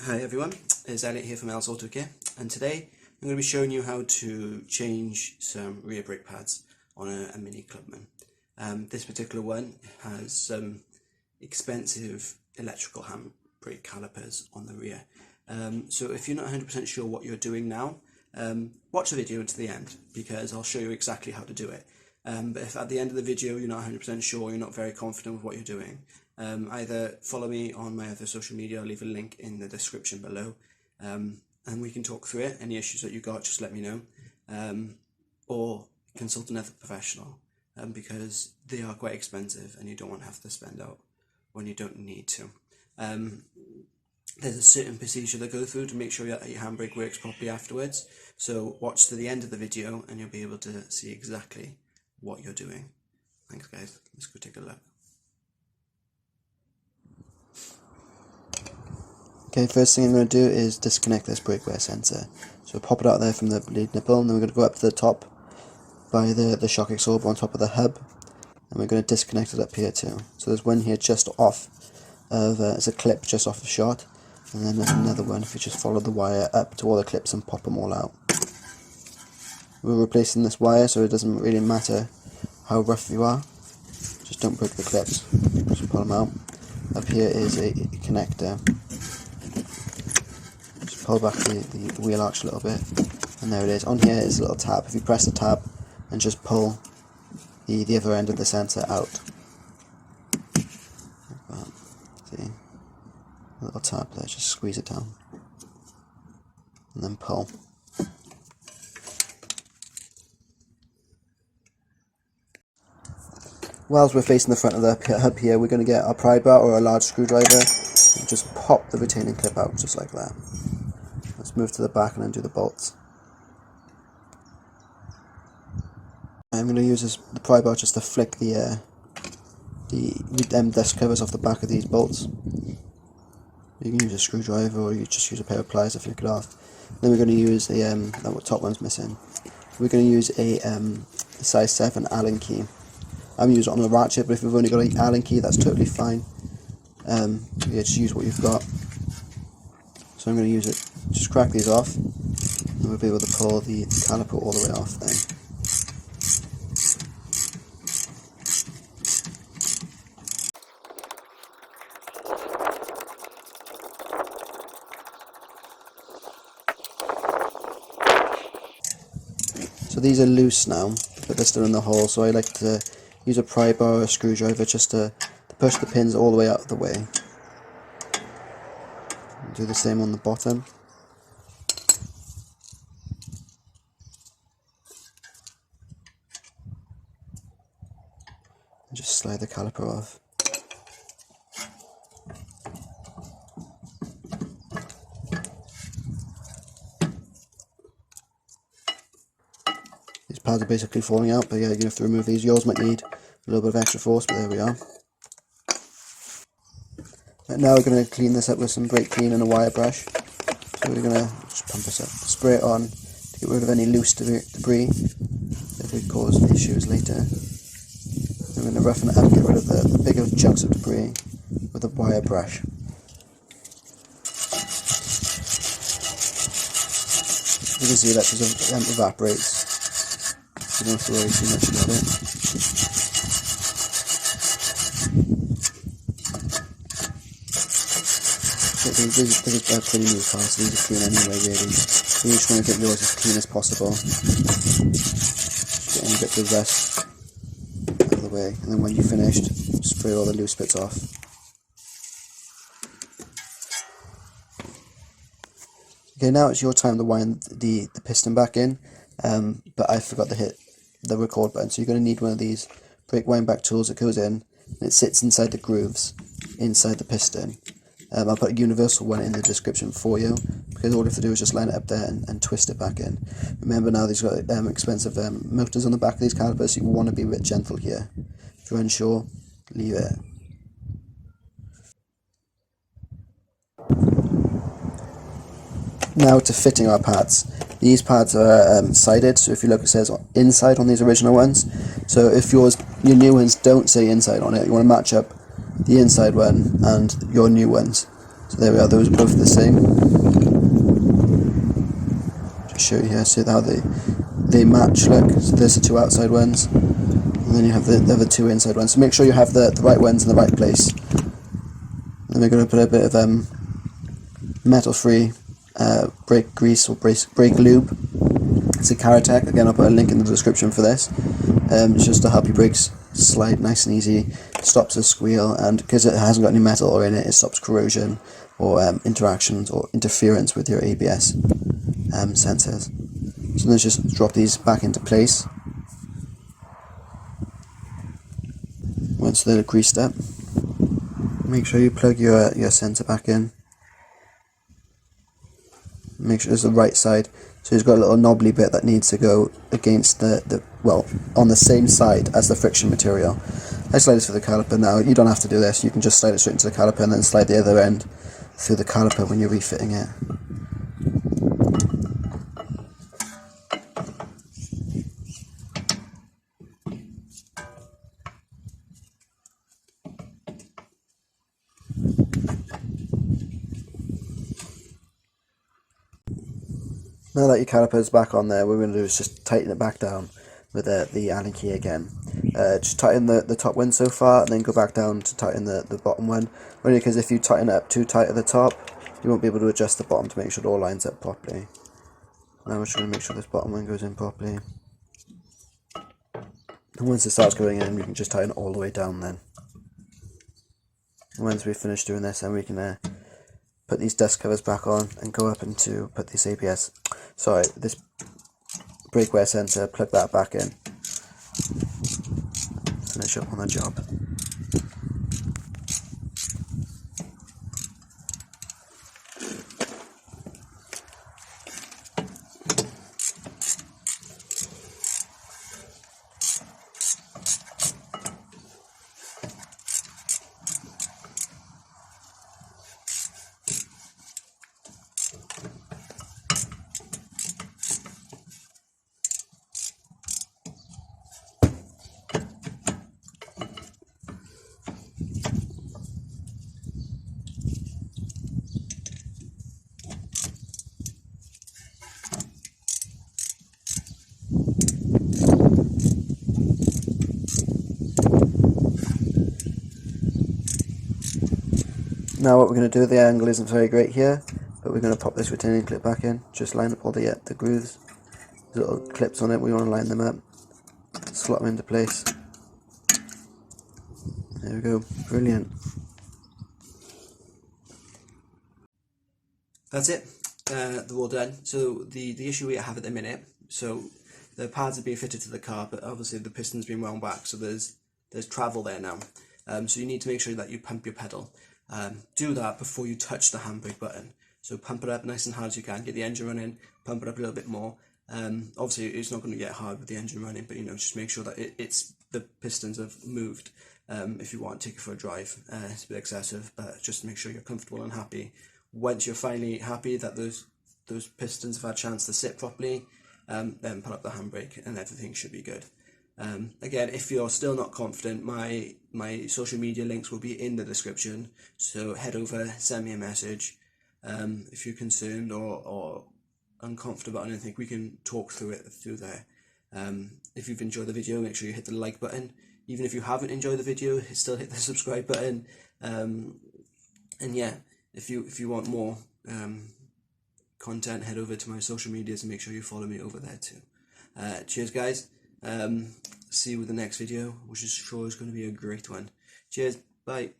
Hi everyone, it's Elliot here from El's Auto Care, and today I'm going to be showing you how to change some rear brake pads on a Mini Clubman. This particular one has some expensive electrical handbrake calipers on the rear. So if you're not 100% sure what you're doing now, watch the video to the end because I'll show you exactly how to do it. But if at the end of the video you're not 100% sure, you're not very confident with what you're doing, either follow me on my other social media, I'll leave a link in the description below, and we can talk through it. Any issues that you got, just let me know, or consult another professional, because they are quite expensive and you don't want to have to spend out when you don't need to. There's a certain procedure to go through to make sure that your handbrake works properly afterwards, so watch to the end of the video and you'll be able to see exactly what you're doing. Thanks guys, let's go take a look. Okay, first thing I'm going to do is disconnect this brake wear sensor. So pop it out there from the lead nipple, and then we're going to go up to the top by the shock absorber on top of the hub, and we're going to disconnect it up here too. So there's one here just off of, it's a clip just off of shot, and then there's another one if you just follow the wire up to all the clips and pop them all out. We're replacing this wire so it doesn't really matter how rough you are, just don't break the clips, just pull them out. Up here is a connector. Just pull back the wheel arch a little bit, and there it is. On here is a little tab. If you press the tab and just pull the other end of the sensor out, like that. See, a little tab there, just squeeze it down and then pull. Whilst we're facing the front of the hub here, we're going to get our pry bar or a large screwdriver and just pop the retaining clip out just like that. Let's move to the back and undo the bolts. I'm going to use the pry bar just to flick the dust covers off the back of these bolts. You can use a screwdriver or you just use a pair of pliers to flick it off. Then we're going to use that top one's missing. We're going to use a size 7 Allen key. I'm using it on a ratchet, but if you've only got an Allen key, that's totally fine. Yeah, just use what you've got. So I'm going to use it, just crack these off, and we'll be able to pull the caliper all the way off then. So these are loose now, but they're still in the hole, so I like to use a pry bar or a screwdriver just to push the pins all the way out of the way. Do the same on the bottom. And just slide the caliper off. These pads are basically falling out, but yeah, you have to remove these. Yours might need a little bit of extra force, but there we are. Right, now we're going to clean this up with some brake clean and a wire brush. So we're going to just pump this up, spray it on to get rid of any loose debris that could cause issues later. We're going to roughen it up, get rid of the bigger chunks of debris with a wire brush. You can see that just evaporates. You don't have to worry too much about it. This is a pretty new car, so these are clean anyway really. So you just want to get yours as clean as possible. Just get any bits of rust out of the way, and then when you're finished, spray all the loose bits off. Okay, now it's your time to wind the piston back in, but I forgot to hit the record button, so you're going to need one of these brake wind back tools that goes in, and it sits inside the grooves, inside the piston. I'll put a universal one in the description for you, because all you have to do is just line it up there and twist it back in. Remember now these got expensive motors on the back of these calipers, so you want to be a bit gentle here. If you're unsure, leave it. Now to fitting our pads. These pads are sided, so if you look it says inside on these original ones. So if your new ones don't say inside on it, you want to match up the inside one and your new ones. So there we are, those are both the same. Just show you here, see how they match, look. So there's the two outside ones, and then you have the other two inside ones. So make sure you have the right ones in the right place. Then we're going to put a bit of metal-free brake grease or brake lube. It's a Caratech. Again, I'll put a link in the description for this. It's just to help your brakes slide nice and easy, stops the squeal, and because it hasn't got any metal or in it, it stops corrosion or interactions or interference with your ABS sensors. So let's just drop these back into place once they're greased up. Make sure you plug your sensor back in. Make sure it's the right side. So it's got a little knobbly bit that needs to go against well, on the same side as the friction material. I slide this for the caliper now. You don't have to do this. You can just slide it straight into the caliper and then slide the other end through the caliper when you're refitting it. Now that your caliper is back on there, what we're going to do is just tighten it back down with the Allen key again. Just tighten the top one so far, and then go back down to tighten the bottom one. Only because if you tighten it up too tight at the top, you won't be able to adjust the bottom to make sure it all lines up properly. Now we're just going to make sure this bottom one goes in properly. And once it starts going in, we can just tighten it all the way down then. And once we've finished doing this, then we can put these dust covers back on and go up into put this this brake wear sensor, plug that back in, finish up on the job. Now what we're going to do, the angle isn't very great here, but we're going to pop this retaining clip back in, just line up all the grooves, the little clips on it, we want to line them up, slot them into place. There we go, brilliant. That's it, they're all done. So the issue we have at the minute, so the pads are being fitted to the car, but obviously the piston's been wound back, so there's travel there now. So you need to make sure that you pump your pedal. Do that before you touch the handbrake button. So pump it up nice and hard as you can, get the engine running, pump it up a little bit more. Obviously it's not going to get hard with the engine running, but just make sure that the pistons have moved. If you want, take it for a drive. It's a bit excessive, but just make sure you're comfortable and happy. Once you're finally happy that those pistons have had a chance to sit properly, then pull up the handbrake and everything should be good. Again, if you're still not confident, my social media links will be in the description, so head over, send me a message. If you're concerned or uncomfortable about anything, we can talk through it through there. If you've enjoyed the video, make sure you hit the like button. Even if you haven't enjoyed the video, still hit the subscribe button. And yeah, if you want more content, head over to my social medias and make sure you follow me over there too. Cheers guys. See you with the next video, which is sure is going to be a great one. Cheers, bye.